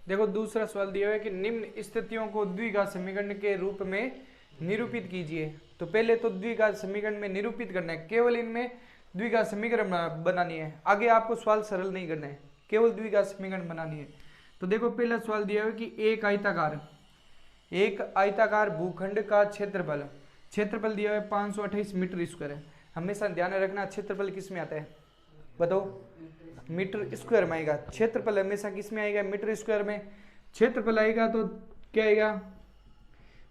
देखो दूसरा सवाल दिया हुआ है कि निम्न स्थितियों को द्विघात समीकरण के रूप में निरूपित कीजिए। तो पहले तो द्विघात समीकरण में निरूपित करना है, केवल इनमें द्विघात समीकरण बनानी है, आगे आपको सवाल सरल नहीं करना है, केवल द्विघात समीकरण बनानी है। तो देखो पहला सवाल दिया हुआ है कि एक आयताकार भूखंड का क्षेत्रफल दिया हुआ है 528 मीटर स्क्वायर है। हमेशा ध्यान रखना क्षेत्रफल किस में आता है, बताओ, मीटर स्क्वायर में आएगा। क्षेत्रफल हमेशा किस में आएगा, मीटर स्क्वायर में। क्षेत्रफल आएगा तो क्या आएगा,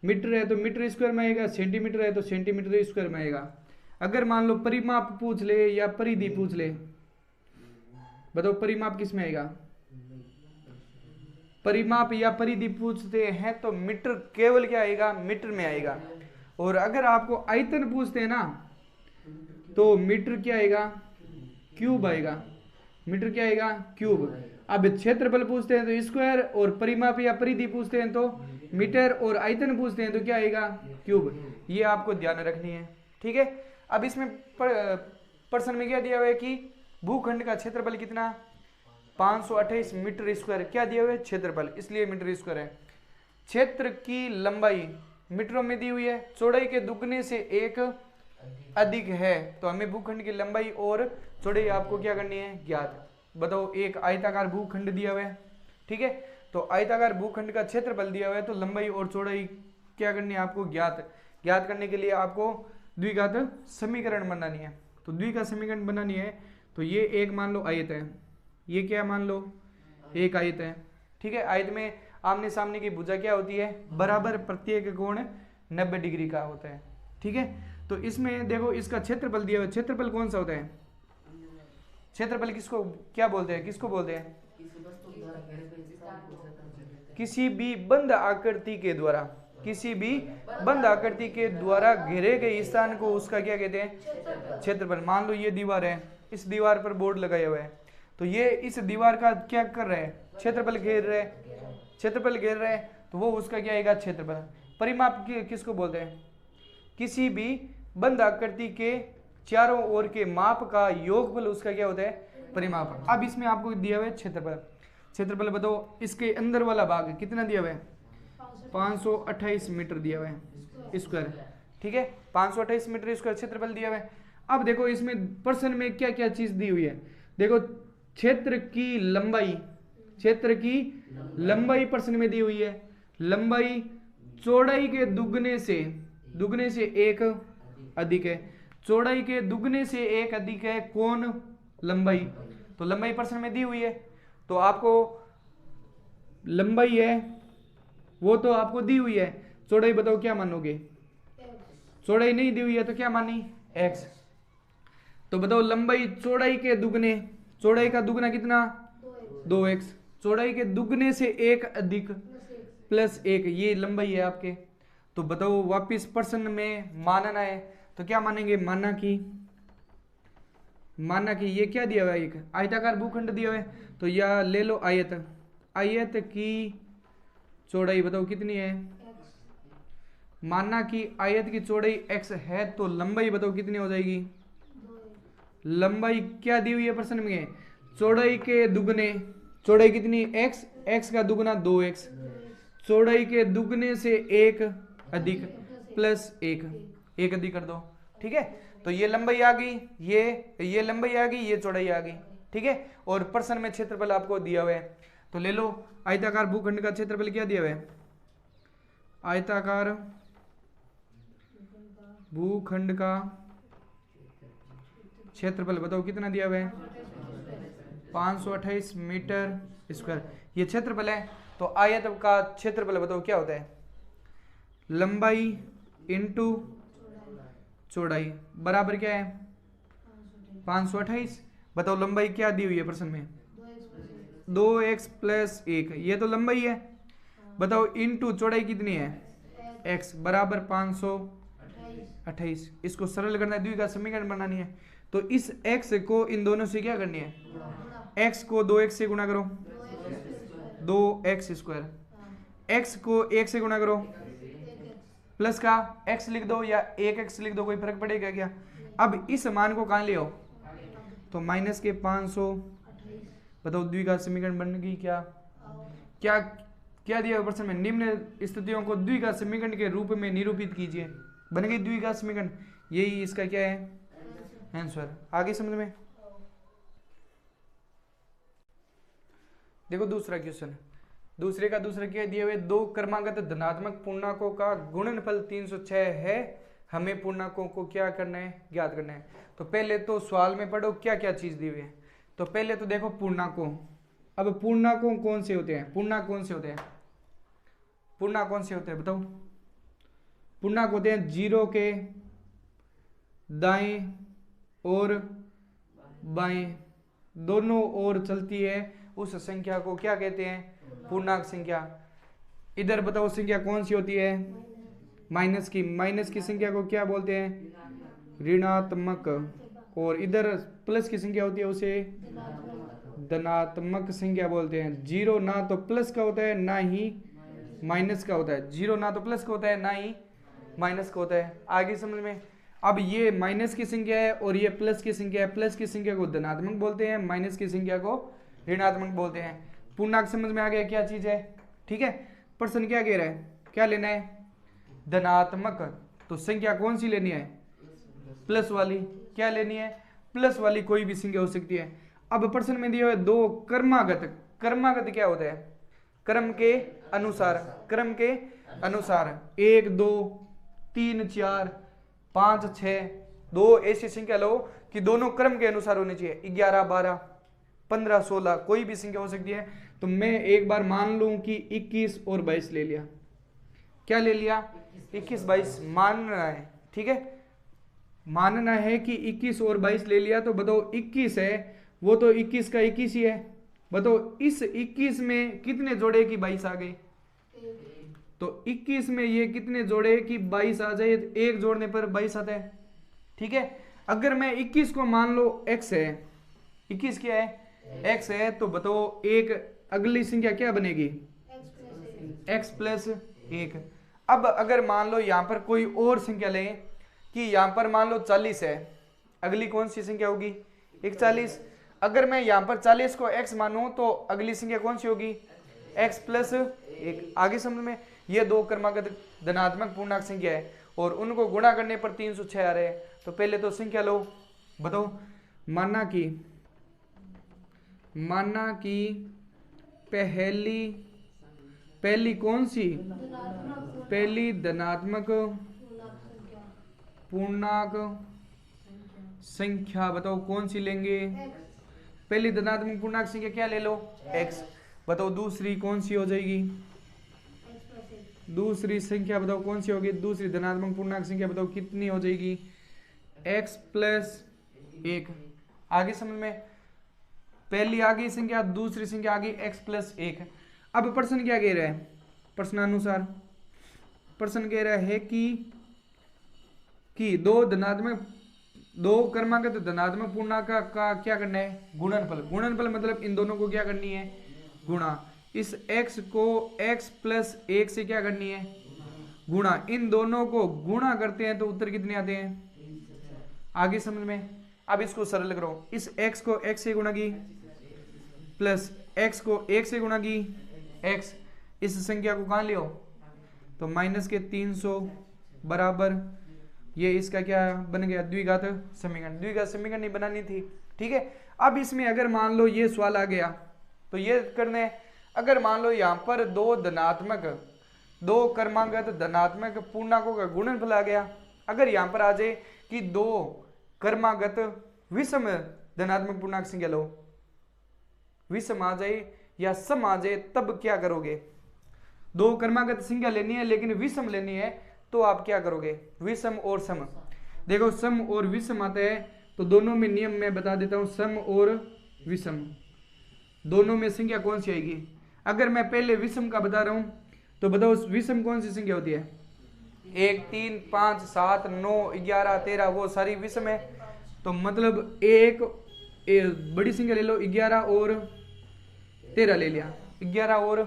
मीटर है तो मीटर स्क्वायर में आएगा, सेंटीमीटर है तो सेंटीमीटर स्क्वायर में आएगा। अगर मान लो परिमाप पूछ ले या परिधि पूछ ले, बताओ परिमाप किस में आएगा, परिमाप या परिधि पूछते हैं तो मीटर, केवल क्या आएगा, मीटर में आएगा। और अगर आपको आयतन पूछते हैं ना तो मीटर क्या आएगा, क्यूब आएगा, मीटर क्या आएगा, क्यूब। अब क्षेत्रफल पूछते हैं तो स्क्वायर, और परिमाप या परिधि पूछते हैं तो मीटर, और आयतन पूछते हैं तो क्या आएगा, क्यूब। ये आपको ध्यान रखनी है, ठीक है। अब इसमें प्रश्न में क्या दिया हुआ है कि भूखंड का क्षेत्रफल कितना, 528 मीटर स्क्वायर, क्या दिया हुआ है, क्षेत्रफल, इसलिए मीटर स्क्वायर है। क्षेत्र की लंबाई मीटरों में दी हुई है, चौड़ाई के दुगने से एक अधिक है, तो हमें भूखंड की लंबाई और चौड़ाई आपको क्या करनी है, ज्ञात। बताओ एक आयताकार भूखंड दिया हुआ है, ठीक है, तो आयताकार भूखंड का क्षेत्रफल दिया हुआ है, तो लंबाई और चौड़ाई क्या करनी है आपको, ज्ञात करने के लिए आपको द्विघात समीकरण बनानी है। तो द्विघात समीकरण बनानी है तो ये एक मान लो आयत है, ये क्या मान लो, एक आयत है, ठीक है। आयत में आमने सामने की भुजा क्या होती है, बराबर, प्रत्येक कोण 90 डिग्री का होता है, ठीक है। तो इसमें देखो इसका क्षेत्रफल दिया हुआ है, क्षेत्रफल कौन सा होता है, क्षेत्रफल किसको क्या बोलते हैं, किसको बोलते हैं, किसी भी बंद आकृति के द्वारा, किसी भी बंद आकृति के द्वारा घेरे गए स्थान को उसका क्या कहते हैं, क्षेत्रफल। मान लो ये दीवार है, इस दीवार पर बोर्ड लगाया हुआ है, तो ये इस दीवार का क्या कर रहे हैं, क्षेत्रफल घेर रहे हैं, क्षेत्रफल घेर रहे हैं, तो वो उसका क्या आएगा, क्षेत्रफल। परिमाप किसको बोलते हैं, किसी भी बंद आकृति के चारों ओर के माप का योगफल उसका क्या होता है, परिमाप। अब इसमें आपको दिया हुआ है क्षेत्रफल, क्षेत्रफल बताओ इसके अंदर वाला भाग कितना दिया हुआ है, 528 मीटर दिया हुआ है स्क्वायर, ठीक है, 528 मीटर स्क्वायर क्षेत्रफल दिया हुआ है। अब देखो इसमें प्रश्न में क्या क्या चीज दी हुई है, देखो क्षेत्र की लंबाई प्रश्न में दी हुई है, लंबाई चौड़ाई के दुगने से एक अधिक है, चौड़ाई के दुगने से एक अधिक है कौन, लंबाई। तो लंबाई प्रश्न में दी हुई है, तो आपको लंबाई है वो तो आपको दी हुई है, चौड़ाई बताओ क्या मानोगे, चौड़ाई नहीं दी हुई है तो क्या मानी, x। तो बताओ लंबाई चौड़ाई के दुगने, चौड़ाई का दुगना कितना, 2x, चौड़ाई के दुगने से एक अधिक प्लस एक, ये लंबाई है आपके। तो बताओ वापिस प्रश्न में मानना है तो क्या मानेंगे, माना कि ये क्या दिया हुआ है, एक आयताकार भूखंड दिया हुआ है, तो या ले लो आयत की चौड़ाई बताओ कितनी है, माना कि आयत की चौड़ाई x है, तो लंबाई बताओ कितनी हो जाएगी, लंबाई क्या दी हुई है प्रश्न में, चौड़ाई के दुगने, चौड़ाई कितनी x का दुगना 2x, चौड़ाई के दुगने से एक अधिक प्लस एक अधिक कर दो, ठीक है। तो ये लंबाई आ गई, ये लंबाई आ गई, ये चौड़ाई आ गई, ठीक है। और प्रश्न में क्षेत्रफल आपको दिया हुआ है, तो ले लो आयताकार भूखंड का क्षेत्रफल क्या दिया हुआ है, आयताकार भूखंड का क्षेत्रफल बताओ कितना दिया हुआ है, 528 मीटर स्क्वायर, ये क्षेत्रफल है। तो आयत का क्षेत्रफल बताओ क्या होता है, लंबाई इंटू चौड़ाई बराबर क्या है, 528। बताओ लंबाई क्या दी हुई है प्रश्न में, 2x प्लस 1, ये तो लंबाई है। बताओ इंटू चौड़ाई कितनी है, x बराबर 528। इसको सरल करना है, द्विघात समीकरण बनानी है, तो इस x को इन दोनों से क्या करनी है, x को 2x से गुणा करो, 2x स्क्वायर, x को 1 से गुणा करो, प्लस का x लिख दो या 1x लिख दो, कोई फर्क पड़ेगा क्या। अब इस मान को कहाँ ले आओ, तो माइनस के 500, बताओ द्विघात समीकरण बन गई क्या, क्या क्या दिया प्रश्न में, निम्न स्थितियों को द्विघात समीकरण के रूप में निरूपित कीजिए। बन गई द्विघात समीकरण, यही इसका क्या है आंसर। आगे समझ में। देखो दूसरा क्वेश्चन, दूसरे का दूसरा क्या दिए हुए, दो क्रमागत धनात्मक पूर्णांकों का गुणनफल 306 है, हमें पूर्णांकों को क्या करना है, ज्ञात करना है। तो पहले तो सवाल में पढ़ो क्या क्या चीज दी हुई है। तो पहले तो देखो पूर्णांकों, अब पूर्णांकों कौन से होते हैं, पूर्णांक कौन से होते हैं, पूर्णांक कौन से होते हैं बताओ। पूर्णांक होते हैं जीरो के दाएं और बाएं दोनों ओर चलती है उस संख्या को क्या कहते हैं, पूर्णांक संख्या। इधर बताओ संख्या कौन सी होती है, माइनस की, माइनस की संख्या को क्या बोलते हैं, ऋणात्मक। और इधर प्लस की संख्या होती है उसे धनात्मक संख्या बोलते हैं। जीरो ना तो प्लस का होता है ना ही माइनस का होता है, जीरो ना तो प्लस का होता है ना ही माइनस का होता है। आगे समझ में। अब ये माइनस की संख्या है और ये प्लस की संख्या है, प्लस की संख्या को धनात्मक बोलते हैं, माइनस की संख्या को ऋणात्मक बोलते हैं। पूर्णांक समझ में आ गया क्या चीज है, ठीक है। प्रश्न क्या कह रहा है, क्या लेना है, धनात्मक। तो संख्या कौन सी लेनी है, प्लस वाली। क्या लेनी है, प्लस वाली, कोई भी संख्या हो सकती है। अब प्रश्न में दिया हुआ दो क्रमागत, क्रमागत क्या होता है, क्रम के अनुसार, क्रम के अनुसार 1 2 3 4 5 6 दो ऐसी संख्या लो कि दोनों क्रम के अनुसार होनी चाहिए, 11 12 15 16 कोई भी संख्या हो सकती है। तो मैं एक बार मान लूं कि 21 और 22 ले लिया, क्या ले लिया, 21 22 मानना है, ठीक है। मानना है कि 21 और 22 ले लिया। तो बताओ 21 है वो तो 21 का 21 ही है। बताओ इस 21 में कितने जोड़े कि 22 आ गए, तो 21 में ये कितने जोड़े कि 22 आ जाए, एक जोड़ने पर 22 आता है, ठीक है। अगर मैं 21 को मान लो x है, 21 क्या है x है, तो बताओ एक अगली संख्या क्या बनेगी, x प्लस 1। अब अगर मान लो यहां पर कोई और संख्या लें कि यहां पर मान लो 40 है, अगली कौन सी संख्या होगी 41। अगर मैं यहां पर 40 को x मानूं तो अगली संख्या कौन सी होगी, x प्लस 1। आगे समझ में। ये दो क्रमागत धनात्मक पूर्णांक संख्या है और उनको गुणा करने पर 306 आ रहे हैं। तो पहले तो संख्या लो, बताओ। माना कि पहली कौन सी, पहली धनात्मक पूर्णांक संख्या, बताओ कौन सी लेंगे, पहली धनात्मक पूर्णांक संख्या क्या ले लो, x। बताओ दूसरी कौन सी हो जाएगी, दूसरी संख्या बताओ कौन सी होगी, दूसरी धनात्मक पूर्णांक संख्या बताओ कितनी हो जाएगी, x प्लस 1। आगे समझ में। पहली आ गई संख्या, दूसरी संख्या आ गई x प्लस 1। अब प्रश्न क्या कह रहा है, प्रश्नानुसार प्रश्न कह रहा है कि दो क्रमागत धनात्मक पूर्णांक का क्या करना है, गुणनफल। गुणनफल मतलब इन दोनों को क्या करनी है, गुणा। इस x को x प्लस 1 से क्या करनी है, गुणा। इन दोनों को गुणा करते हैं तो उत्तर कितने आते हैं। आगे समझ में। अब इसको सरल करो, इस x को x से गुणा की प्लस x को 1 से गुणा की x, इस संख्या को कहां लियो, तो माइनस के 300 बराबर ये इसका क्या बन गया, द्विघात समीकरण। द्विघात समीकरण नहीं बनानी थी, ठीक है। अब इसमें अगर मान लो ये सवाल आ गया तो ये करने हैं। अगर मान लो यहां पर दो क्रमागत धनात्मक पूर्णांकों का गुणनफल आ गया, अगर यहां पर आ जाए कि दो क्रमागत विषम धनात्मक पूर्णांक संख्या लो, विषम आ जाए या सम आ जाए, तब क्या करोगे। दो क्रमागत संख्या लेनी है लेकिन विषम लेनी है, तो आप क्या करोगे, विषम और सम। देखो सम और विषम आता है तो दोनों में नियम मैं बता देता हूं, सम और विषम दोनों में संख्या कौन सी आएगी। अगर मैं पहले विषम का बता रहा हूं तो बताओ विषम कौन सी संख्या होती है, 1 3 5 7 9 11 13, वो सारी विषम है। तो मतलब एक बड़ी संख्या ले लो, 11 और 13 ले लिया, 11 और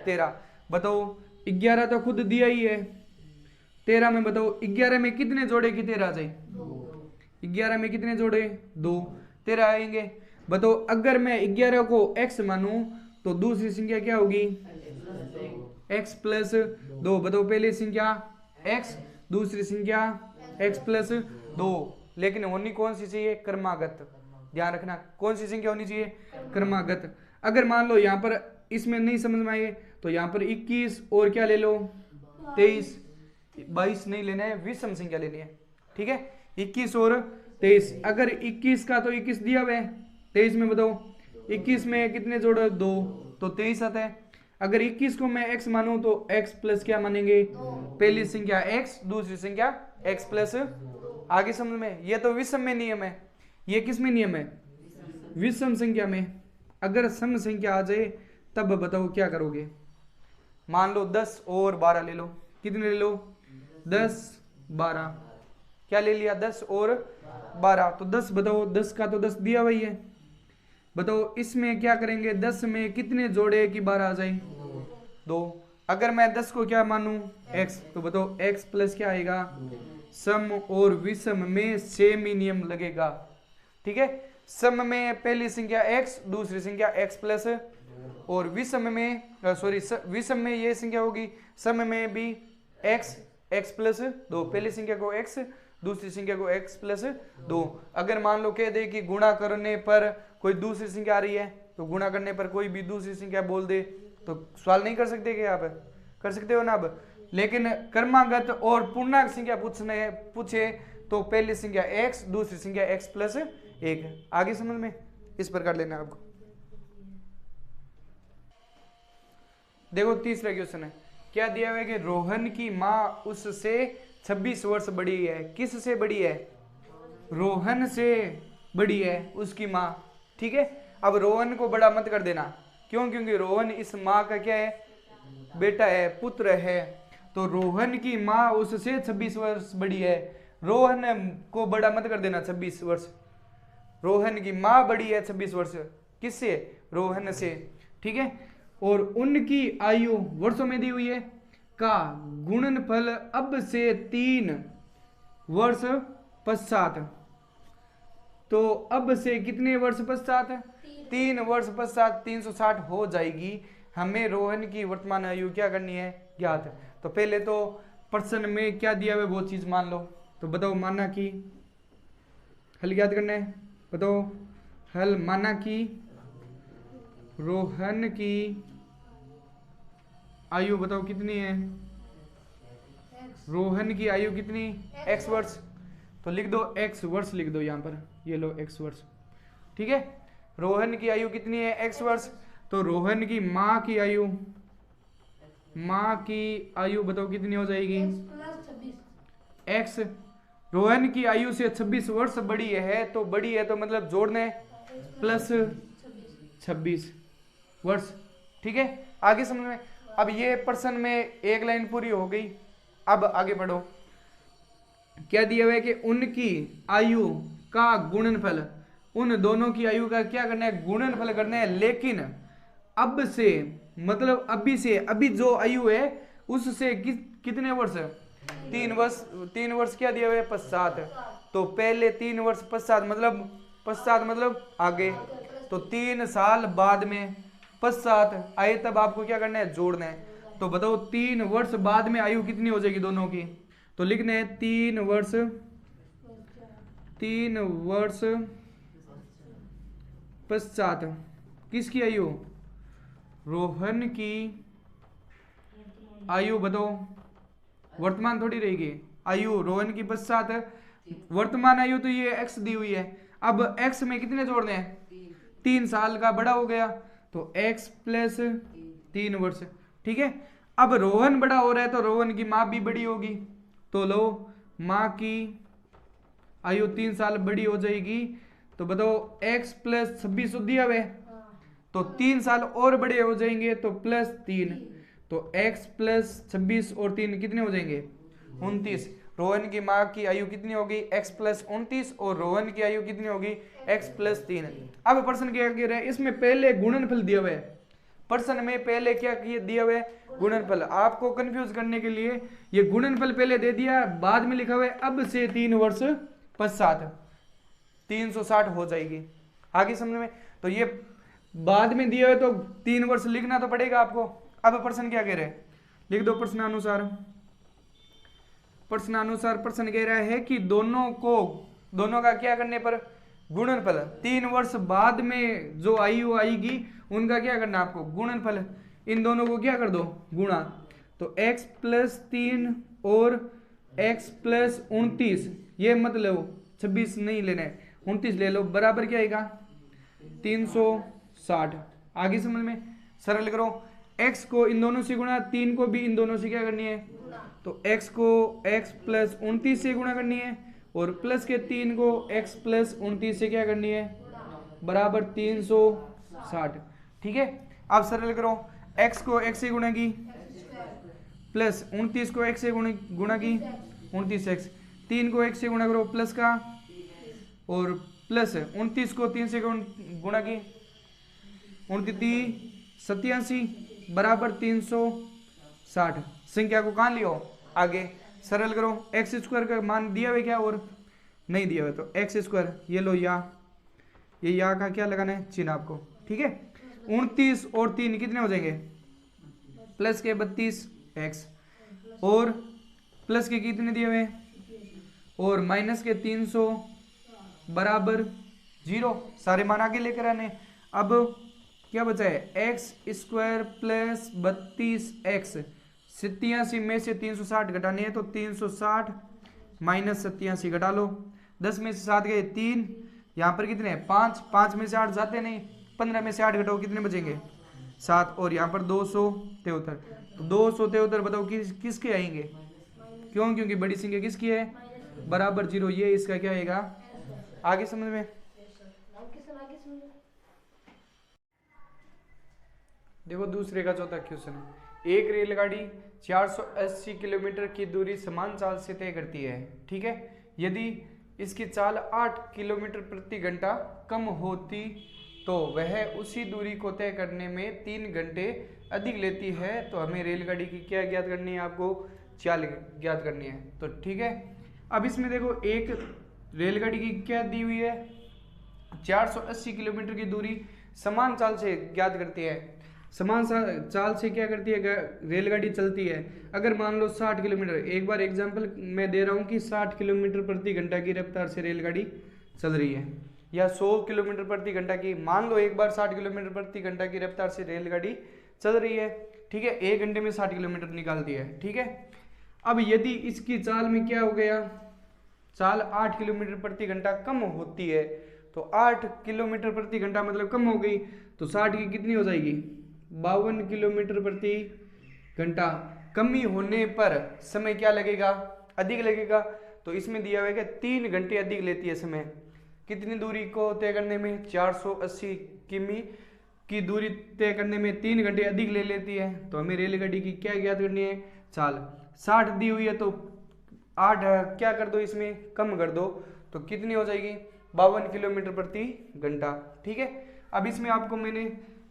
13। बताओ 11 तो खुद दिया ही है, 13 में बताओ 11 में कितने जोड़े की 13 आ जाए, 11 में कितने जोड़े 2, 13 आएंगे। बताओ अगर मैं 11 को x मानूं तो दूसरी संख्या क्या होगी x प्लस 2। बताओ पहली संख्या x, दूसरी संख्या x प्लस 2, लेकिन होनी कौन सी चाहिए क्रमागत। ध्यान रखना कौन सी संख्या होनी चाहिए क्रमागत। अगर मान लो यहाँ पर इसमें नहीं समझ में आए तो यहाँ पर 21 और क्या ले लो 23, 22 नहीं लेना है, विषम संख्या लेनी है। ठीक है 21 और 23। अगर 21 का तो 21 दिया हुआ है, 23 में बताओ 21 में कितने जोड़ो 2, तो 23 आता है। अगर 21 को मैं x मानूं तो x प्लस क्या मानेंगे पहली संख्या x, दूसरी संख्या x प्लस। आगे समझ में, ये तो विषम में नियम है, ये किस में नियम है विषम संख्या में। अगर सम संख्या आ जाए तब बताओ क्या करोगे। मान लो 10 और 12 ले लो, कितने ले लो 10 12, क्या ले लिया 10 और 12, तो 10 बताओ 10 का तो 10 दिया हुआ ही है। बताओ इसमें क्या करेंगे 10 में कितने जोड़े कि 12 आ जाए 2। अगर मैं 10 को क्या मानूं x, तो बताओ x प्लस क्या आएगा, सम और विषम में सेम ही नियम लगेगा। ठीक है सम में पहली संख्या x, दूसरी संख्या x प्लस, और विषम में विषम में ये संख्या होगी, सम में भी x प्लस 2, पहली संख्या को x, दूसरी संख्या को x प्लस 2। अगर मान लो कह दे कि गुणा करने पर कोई दूसरी संख्या आ रही है, तो गुणा करने पर कोई भी दूसरी संख्या बोल दे तो सवाल नहीं कर सकते क्या आप, कर सकते हो ना अब। लेकिन क्रमागत और पूर्णांक संख्या पूछे तो पहली संख्या x, दूसरी संख्या x प्लस 1। आगे समझ में इस प्रकार लेना आपको। देखो तीसरा क्वेश्चन है, क्या दिया हुआ है कि रोहन की माँ उससे 26 वर्ष बड़ी है। किस से बड़ी है, रोहन से बड़ी है उसकी माँ। ठीक है अब रोहन को बड़ा मत कर देना, क्यों, क्योंकि रोहन इस माँ का क्या है बेटा है, पुत्र है। तो रोहन की माँ उससे 26 वर्ष बड़ी है, रोहन को बड़ा मत कर देना 26 वर्ष। रोहन की माँ बड़ी है 26 वर्ष, किससे, रोहन से। ठीक है और उनकी आयु वर्षों में दी हुई है का गुणनफल अब से 3 वर्ष पश्चात। तो अब से कितने वर्ष पश्चात, 3 वर्ष पश्चात 360 हो जाएगी। हमें रोहन की वर्तमान आयु क्या करनी है ज्ञात। तो पहले तो प्रश्न में क्या दिया हुआ है वो चीज मान लो। तो बताओ माना कि हल ज्ञात करना है। बताओ हल, माना कि रोहन की आयु बताओ कितनी है, रोहन की आयु कितनी x वर्ष। तो लिख दो x वर्ष, लिख दो यहाँ पर, ये लो x वर्ष। ठीक है रोहन की आयु कितनी है x वर्ष। तो रोहन की माँ की आयु, माँ की आयु बताओ कितनी हो जाएगी x। रोहन की आयु से 26 वर्ष बड़ी है, तो बड़ी है तो मतलब जोड़ना है प्लस 26 वर्ष। ठीक है आगे समझ में। अब ये प्रश्न में एक लाइन पूरी हो गई। अब आगे बढ़ो, क्या दिया हुआ है कि उनकी आयु का गुणनफल, उन दोनों की आयु का क्या करना है गुणनफल करना है। लेकिन अब से मतलब अभी से, अभी जो आयु है उससे कितने वर्ष, 3 वर्ष। 3 वर्ष क्या दिया हुआ है पश्चात। तो पहले 3 वर्ष पश्चात मतलब आगे, तो 3 साल बाद में पश्चात आए तब आपको क्या करना है जोड़ना है। तो बताओ 3 वर्ष बाद में आयु कितनी हो जाएगी दोनों की। तो लिखना है 3 वर्ष पश्चात किसकी आयु, रोहन की आयु। बताओ वर्तमान थोड़ी रहेगी आयु, रोहन की पश्चात वर्तमान आयु। तो ये x दी हुई है, अब x में कितने जोड़ने हैं 3 साल का बड़ा हो गया, तो x प्लस 3 वर्ष। ठीक है अब रोहन बड़ा हो रहा है तो रोहन की माँ भी बड़ी होगी। तो लो माँ की आयु 3 साल बड़ी हो जाएगी। तो बताओ x प्लस 26 दिया हुआ है, तो 3 साल और बड़े हो जाएंगे तो प्लस 3। तो x प्लस 26 और 3 कितने हो जाएंगे 29। रोहन की माँ की आयु कितनी होगी x प्लस 29 और रोहन की आयु कितनी होगी x प्लस 3। अब प्रश्न क्या कह रहा है, इसमें पहले गुणनफल दिया हुआ है। प्रश्न में पहले क्या दिया हुआ है गुणनफल। आपको कंफ्यूज करने के लिए ये गुणनफल पहले दे दिया, बाद में लिखा हुआ है अब से 3 वर्ष पश्चात 360 हो जाएगी। आगे समझ में। तो ये बाद में दिया है तो 3 वर्ष लिखना तो पड़ेगा आपको। अब प्रश्न क्या कह रहे हैं, लिख दो प्रश्नानुसार। प्रश्नानुसार प्रश्न कह रहा है कि दोनों का क्या करने पर गुणनफल, 3 वर्ष बाद में जो आयु आएगी उनका क्या करना आपको गुणनफल, इन दोनों को क्या कर दो गुणा। तो x + 3 और x + 29, ये मत लो 26 नहीं लेना है, 29 ले लो, बराबर क्या आएगा 360। आगे समझ में, सरल करो। x को इन दोनों से गुणा, 3 को भी इन दोनों से क्या करनी है, तो x को x + 29 से गुणा करनी है और प्लस के 3 को x + 29 से क्या करनी है, बराबर 360। ठीक है, अब सरल करो। x को x से गुणा की, प्लस 29 को x से गुणा की, 29x, 3 को x से गुणा करो प्लस का, और प्लस 29 को 3 से गुणा की, 29 87 बराबर 360। संख्या को कहाँ लियो आगे, सरल करो। x² का मान दिया हुआ क्या और नहीं दिया हुआ, तो x², ये लो ये या का क्या लगाना है चिन्ह आपको। ठीक है, 29 और 3 कितने हो जाएंगे, प्लस के 32x, और प्लस के कितने दिए हुए और माइनस के 300 बराबर 0, सारे मान आगे लेकर आने। अब क्या बचा है, x² + 32x, 87 में से 360 घटाने हैं, तो 360 - 87 घटा लो, 10 में से 7 गए 3, यहाँ पर कितने 5, 5 में से 8 जाते नहीं, 15 में से 8 घटाओ कितने बचेंगे 7, और यहाँ पर 273, तो 273 बताओ किसके आएंगे, क्यों, क्योंकि बड़ी संख्या किसकी है, बराबर 0, ये इसका क्या आएगा। आगे समझ में, देखो दूसरे का चौथा क्वेश्चन, एक रेलगाड़ी 480 किलोमीटर की दूरी समान चाल से तय करती है। ठीक है, यदि इसकी चाल 8 किलोमीटर प्रति घंटा कम होती तो वह उसी दूरी को तय करने में 3 घंटे अधिक लेती है, तो हमें रेलगाड़ी की क्या ज्ञात करनी है, आपको चाल ज्ञात करनी है। तो ठीक है, अब इसमें देखो एक रेलगाड़ी की क्या दी हुई है, 480 किलोमीटर की दूरी समान चाल से ज्ञात करती है। समान चाल से क्या करती है रेलगाड़ी चलती है, अगर मान लो 60 किलोमीटर, एक बार एग्जांपल मैं दे रहा हूँ कि 60 किलोमीटर प्रति घंटा की रफ्तार से रेलगाड़ी चल रही है, या 100 किलोमीटर प्रति घंटा की, मान लो एक बार 60 किलोमीटर प्रति घंटा की रफ्तार से रेलगाड़ी चल रही है। ठीक है, 1 घंटे में 60 किलोमीटर निकालती है। ठीक है, अब यदि इसकी चाल में क्या हो गया, चाल 8 किलोमीटर प्रति घंटा कम होती है, तो 8 किलोमीटर प्रति घंटा मतलब कम हो गई, तो 60 की कितनी हो जाएगी, 52 किलोमीटर प्रति घंटा। कमी होने पर समय क्या लगेगा, अधिक लगेगा, तो इसमें दिया हुआ है कि 3 घंटे अधिक लेती है समय, कितनी दूरी को तय करने में, 480 किमी की दूरी तय करने में 3 घंटे अधिक ले लेती है। तो हमें रेलगाड़ी की क्या ज्ञात करनी है, चाल। 60 दी हुई है तो 8 क्या कर दो, इसमें कम कर दो, तो कितनी हो जाएगी, 52 किलोमीटर प्रति घंटा। ठीक है, अब इसमें आपको मैंने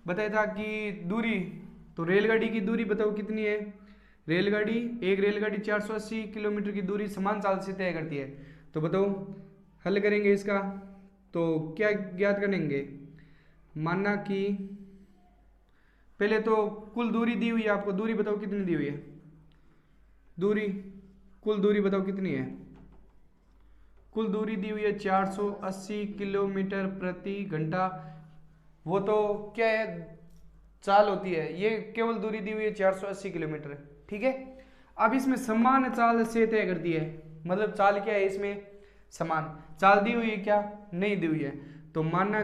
बताया था कि दूरी, तो रेलगाड़ी की दूरी बताओ कितनी है, एक रेलगाड़ी 480 किलोमीटर की दूरी समान चाल से तय करती है। तो बताओ हल करेंगे इसका, तो क्या ज्ञात करेंगे, माना कि पहले तो कुल दूरी दी हुई है आपको, दूरी बताओ कितनी दी हुई है, कुल दूरी बताओ कितनी है, कुल दूरी दी हुई है 480 किलोमीटर प्रति घंटा, वो तो क्या है चाल होती है, ये केवल दूरी दी हुई है 480 किलोमीटर। ठीक है, अब इसमें समान चाल से तय करती है, मतलब चाल क्या है इसमें, समान चाल दी हुई है क्या, नहीं दी हुई है, तो माना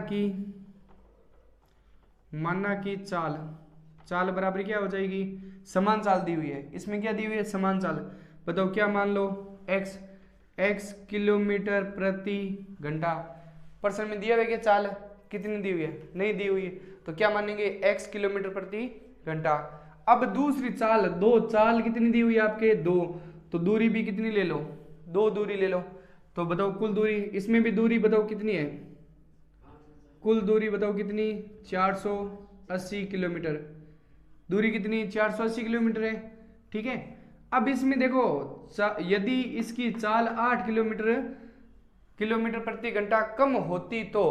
कि चाल बराबर क्या हो जाएगी, समान चाल दी हुई है, इसमें क्या दी हुई है, समान चाल। बताओ क्या मान लो, x किलोमीटर प्रति घंटा, प्रश्न में दिया हुआ है कि चाल कितनी दी हुई है, नहीं दी हुई है, तो क्या मानेंगे, x किलोमीटर प्रति घंटा। अब दूसरी चाल, 2 चाल कितनी दी हुई है आपके, 2, तो दूरी भी कितनी ले लो, 2 दूरी ले लो, तो बताओ कुल दूरी, इसमें भी दूरी बताओ कितनी है, कुल दूरी बताओ कितनी, 480 किलोमीटर, दूरी कितनी, 480 किलोमीटर है। ठीक है, अब इसमें देखो यदि इसकी चाल 8 किलोमीटर प्रति घंटा कम होती तो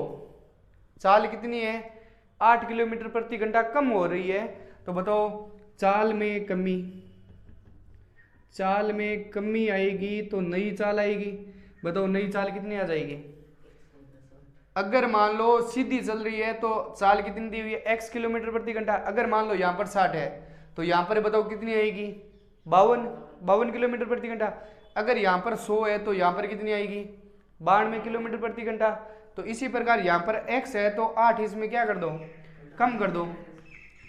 चाल कितनी है, 8 किलोमीटर प्रति घंटा कम हो रही है, तो बताओ चाल में कमी आएगी तो नई चाल आएगी। बताओ नई चाल कितनी आ जाएगी? अगर मान लो सीधी चल रही है तो चाल कितनी दी हुई है? x किलोमीटर प्रति घंटा। अगर मान लो यहाँ पर 60 है तो यहाँ पर बताओ कितनी आएगी? 52 किलोमीटर प्रति घंटा। अगर यहाँ पर 100 है तो यहाँ पर कितनी आएगी? 92 किलोमीटर प्रति घंटा। तो इसी प्रकार यहाँ पर x है तो 8 इसमें क्या कर दो? कम कर दो,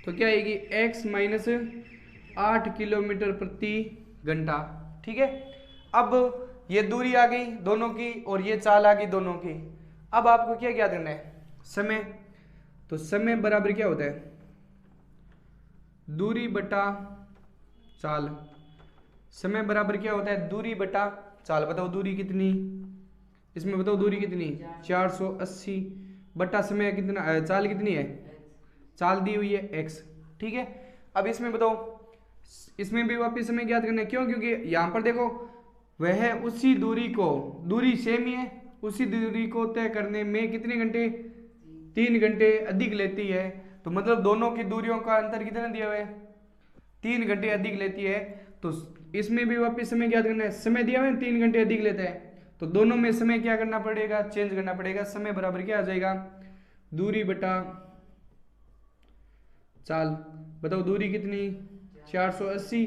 तो क्या आएगी? x माइनस 8 किलोमीटर प्रति घंटा। ठीक है, अब ये दूरी आ गई दोनों की और ये चाल आ गई दोनों की। अब आपको क्या ज्ञात करना है? समय। तो समय बराबर क्या होता है? दूरी बटा चाल। समय बराबर क्या होता है? दूरी बटा चाल। बताओ दूरी कितनी? इसमें बताओ दूरी कितनी? 480 बटा समय कितना, चाल कितनी है? चाल दी हुई है x। ठीक है, अब इसमें बताओ, इसमें भी वापिस समय ज्ञात करना है। क्यों? क्योंकि यहाँ पर देखो वह उसी दूरी को, दूरी सेम ही है, उसी दूरी को तय करने में कितने घंटे? 3 घंटे अधिक लेती है। तो मतलब दोनों की दूरियों का अंतर कितना दिया हुआ है? 3 घंटे अधिक लेती है। तो इसमें भी वापिस समय ज्ञात करना है। समय दिया हुआ है 3 घंटे अधिक लेता है, तो दोनों में समय क्या करना पड़ेगा? चेंज करना पड़ेगा। समय बराबर क्या आ जाएगा? दूरी बटा चाल। बताओ दूरी कितनी? 480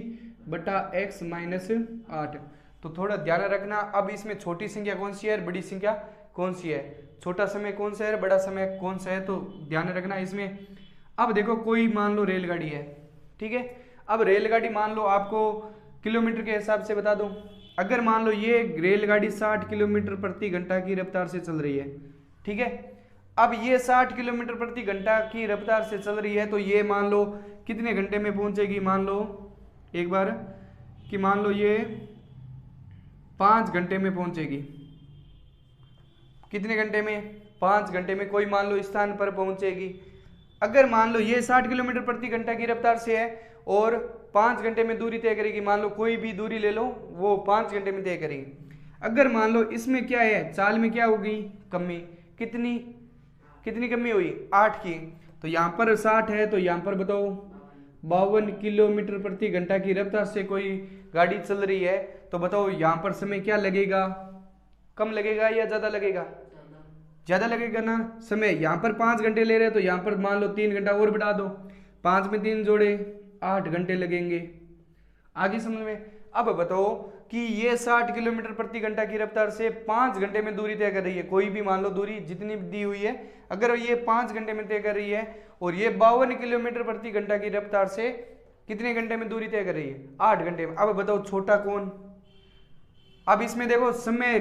बटा x माइनस 8। तो थोड़ा ध्यान रखना, अब इसमें छोटी संख्या कौन सी है, बड़ी संख्या कौन सी है, छोटा समय कौन सा है, बड़ा समय कौन सा है, तो ध्यान रखना इसमें। अब देखो कोई मान लो रेलगाड़ी है, ठीक है। अब रेलगाड़ी मान लो आपको किलोमीटर के हिसाब से बता दो। अगर मान लो ये रेलगाड़ी 60 किलोमीटर प्रति घंटा की रफ्तार से चल रही है, ठीक है। अब ये 60 किलोमीटर प्रति घंटा की रफ्तार से चल रही है, तो ये मान लो कितने घंटे में पहुंचेगी? मान लो एक बार कि मान लो ये 5 घंटे में पहुंचेगी। कितने घंटे में? 5 घंटे में कोई मान लो स्थान पर पहुंचेगी। अगर मान लो ये 60 किलोमीटर प्रति घंटा की रफ्तार से है और 5 घंटे में दूरी तय करेगी, मान लो कोई भी दूरी ले लो, वो 5 घंटे में तय करेगी। अगर मान लो इसमें क्या है, चाल में क्या होगी? कमी। कितनी कमी हुई? 8 की। तो यहाँ पर 60 है, तो यहाँ पर बताओ 52 किलोमीटर प्रति घंटा की रफ्तार से कोई गाड़ी चल रही है, तो बताओ यहाँ पर समय क्या लगेगा? कम लगेगा या ज्यादा लगेगा? ज्यादा लगेगा ना। समय यहाँ पर 5 घंटे ले रहे हैं, तो यहाँ पर मान लो 3 घंटा और बढ़ा दो, 5 में 3 जोड़े 8 घंटे लगेंगे। आगे समझ में। अब बताओ कि ये 60 किलोमीटर प्रति घंटा की रफ्तार से 5 घंटे में दूरी तय कर रही है। कोई भी मान लो दूरी जितनी दी हुई है, अगर ये 5 घंटे में तय कर रही है और ये 52 किलोमीटर प्रति घंटा की रफ्तार से कितने घंटे में दूरी तय कर रही है? 8 घंटे में। अब बताओ छोटा कौन? अब इसमें देखो समय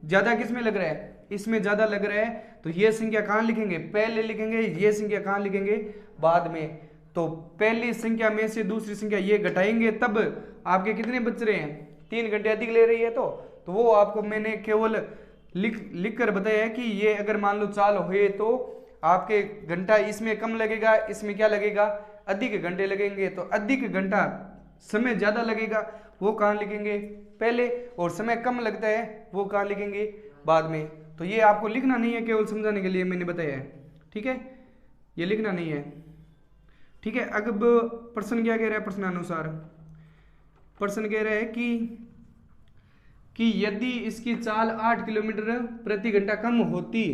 ज्यादा किस में लग रहा है? इसमें ज्यादा लग रहा है, तो ये संख्या कहाँ लिखेंगे? पहले लिखेंगे। ये संख्या कहाँ लिखेंगे? बाद में। तो पहली संख्या में से दूसरी संख्या ये घटाएंगे, तब आपके कितने बच रहे हैं? 3 घंटे अधिक ले रही है, तो वो आपको मैंने केवल लिख कर बताया है कि ये अगर मान लो चाल हुए तो आपके घंटा इसमें कम लगेगा, इसमें क्या लगेगा? अधिक घंटे लगेंगे। तो अधिक घंटा समय ज्यादा लगेगा, वो कहाँ लिखेंगे? पहले। और समय कम लगता है, वो कहाँ लिखेंगे? बाद में। तो ये आपको लिखना नहीं है, केवल समझाने के लिए मैंने बताया है, ठीक है। ये लिखना नहीं है, ठीक है। अब प्रश्न क्या कह रहा है? प्रश्नानुसार प्रश्न कह रहा है कि यदि इसकी चाल 8 किलोमीटर प्रति घंटा कम होती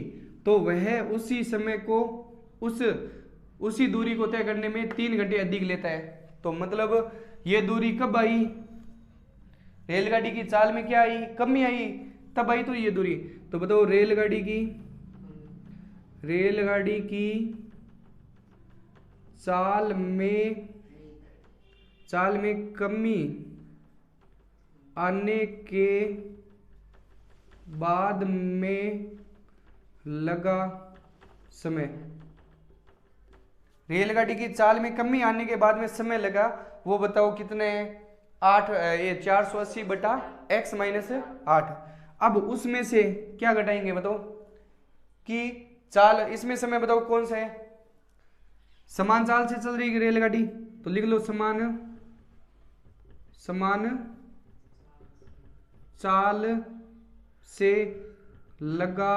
तो वह उसी समय को उसी दूरी को तय करने में 3 घंटे अधिक लेता है। तो मतलब ये दूरी कब आई? रेलगाड़ी की चाल में क्या आई? कमी आई, तब आई तो ये दूरी। तो बताओ रेलगाड़ी की चाल में कमी आने के बाद में लगा समय। रेलगाड़ी की चाल में कमी आने के बाद में समय लगा, वो बताओ कितने? 8, ये 480 बटा x माइनस 8। अब उसमें से क्या घटाएंगे? बताओ कि चाल, इसमें समय बताओ कौन सा है? समान चाल से चल रही है रेलगाड़ी, तो लिख लो समान चाल से लगा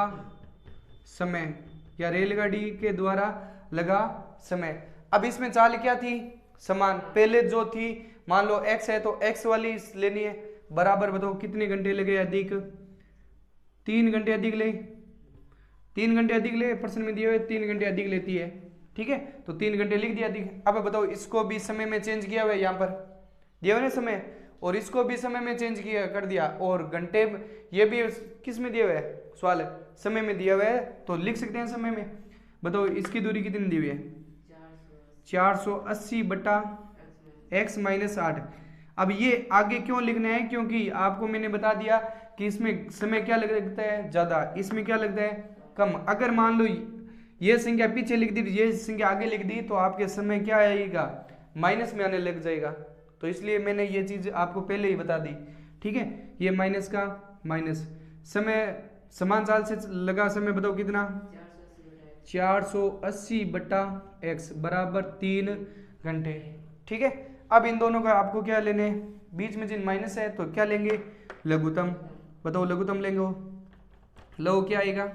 समय, या रेलगाड़ी के द्वारा लगा समय। अब इसमें चाल क्या थी, समान। पहले जो थी मान लो x है तो x वाली लेनी है, बराबर बताओ कितने घंटे लगे अधिक, 3 घंटे अधिक ले, 3 घंटे अधिक ले, प्रश्न में दिए हुए 3 घंटे अधिक लेती है, ठीक है, तो 3 घंटे लिख दिया अधिक। अब बताओ इसको भी समय में चेंज किया हुआ है, यहाँ पर दिया हुआ है समय, और इसको भी समय में चेंज किया कर दिया, और घंटे ये भी किस में दिया हुआ है, सवाल समय में दिया हुआ है, तो लिख सकते हैं समय में। बताओ इसकी दूरी कितनी दी हुई है, 480 बटा x माइनस 8। अब ये आगे क्यों लिखना है, क्योंकि आपको मैंने बता दिया कि इसमें समय क्या लगता है ज्यादा, इसमें क्या लगता है कम। अगर मान लो ये संख्या पीछे लिख दी, ये संख्या आगे लिख दी, तो आपके समय क्या आएगा, माइनस में आने लग जाएगा। तो इसलिए मैंने ये चीज आपको पहले ही बता दी, ठीक है। ये माइनस का माइनस, समय समान चाल से लगा समय, बताओ कितना, 480 बटा x बराबर 3 घंटे, ठीक है। अब इन दोनों का आपको क्या लेने, बीच में जिन माइनस है तो क्या लेंगे, लघुत्तम। बताओ लघुत्तम लेंगे, लघु क्या आएगा,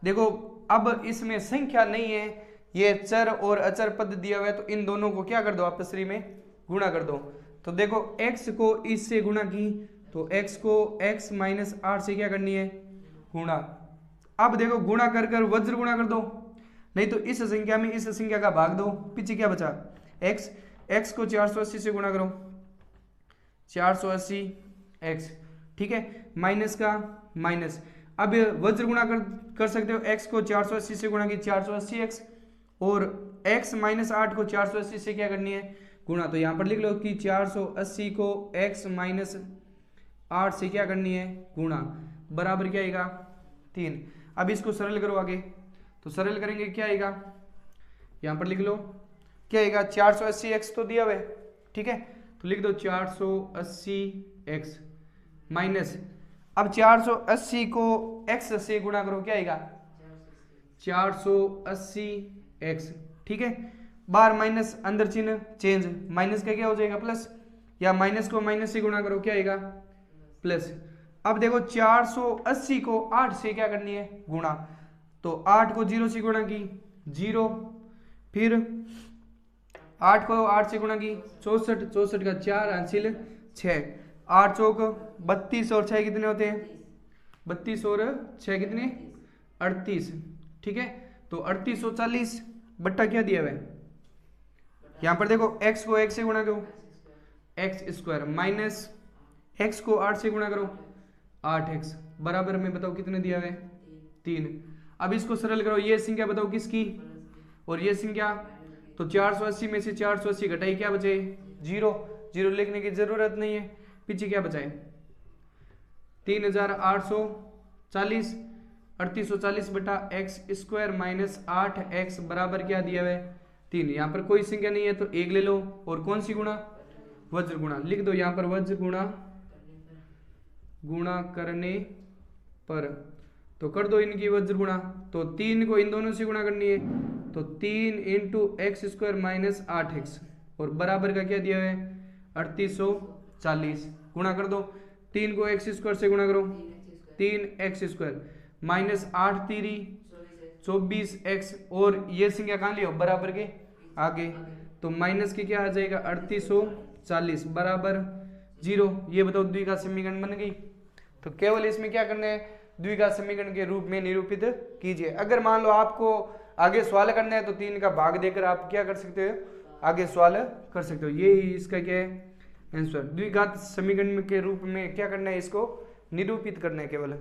देखो अब इसमें संख्या नहीं है, ये चर और अचर पद दिया हुआ है, तो इन दोनों को क्या कर दो, आपस में गुणा कर दो। तो देखो x को इससे गुणा की, तो x को x माइनस 8 से क्या करनी है, गुणा। अब देखो गुणा कर कर वज्र गुणा कर दो, नहीं तो इस संख्या में इस संख्या का भाग दो, पीछे क्या बचा x, x को 480 से गुणा करो, 480 x, ठीक है, माइनस का माइनस। अब वज्र गुणा कर सकते हो, x को 480 से गुणा की 480 x, और x माइनस 8 को 480 से क्या करनी है, गुणा। तो यहाँ पर लिख लो कि 480 को x माइनस 8 से क्या करनी है, गुणा, बराबर क्या आएगा 3। अब इसको सरल करो आगे, तो सरल करेंगे क्या आएगा, यहाँ पर लिख लो क्या आएगा, 480x तो दिया हुआ है, ठीक है, तो लिख दो 480x माइनस, अब 480 को x से गुणा करो, क्या आएगा 480x, ठीक है। बाहर माइनस, अंदर चिन्ह चेंज, माइनस का क्या हो जाएगा प्लस, या माइनस को माइनस से गुणा करो, क्या आएगा प्लस। अब देखो 480 को 8 से क्या करनी है, गुणा, तो 8 को 0 से गुणा की 0, फिर 8 को 8 से गुणा की 64, 64 का 4 हासिल 6, 8 चौक 32 और 6 कितने होते हैं, 32 और 6 कितने 38, ठीक है। तो 3840 बट्टा क्या दिया हुआ है, यहाँ पर देखो x को 1 से गुणा करो, x स्क्वायर, माइनस x को 8 से गुणा करो 8x, बराबर में बताओ कितने दिया हुआ है 3। अब इसको सरल करो, ये संख्या बताओ किसकी, और ये संख्या, तो 480 में से 480 घटाई क्या बचे 0, 0 लिखने की जरूरत नहीं है, पीछे क्या बचाए 3840, 3840 बटा x स्क्वायर माइनस 8x बराबर क्या दिया हुआ है 3। यहाँ पर कोई संख्या नहीं है तो 1 ले लो, और कौन सी गुणा, वज्र गुणा, लिख दो यहाँ पर वज्र गुणा करने पर, तो कर दो इनकी वज्र गुणा, तो 3 को इन दोनों से गुणा करनी है, तो 3 into x square minus 8x, और बराबर का क्या दिया है 3840, गुणा कर दो, 3 को एक्स स्क्वायर से गुणा करो, 3x स्क्वायर माइनस 8 3 24x, और ये संख्या कहाँ लियो, बराबर के आगे, तो माइनस के क्या आ जाएगा 3840 बराबर 0। ये बताओ द्विघात समीकरण बन गई। तो केवल इसमें क्या करना है, द्विघात समीकरण के रूप में निरूपित कीजिए। अगर मान लो आपको आगे सवाल करना है तो 3 का भाग देकर आप क्या कर सकते हो, आगे सवाल कर सकते हो। ये इसका क्या है आंसर, द्विघात समीकरण के रूप में क्या करना है, इसको निरूपित करना है केवल।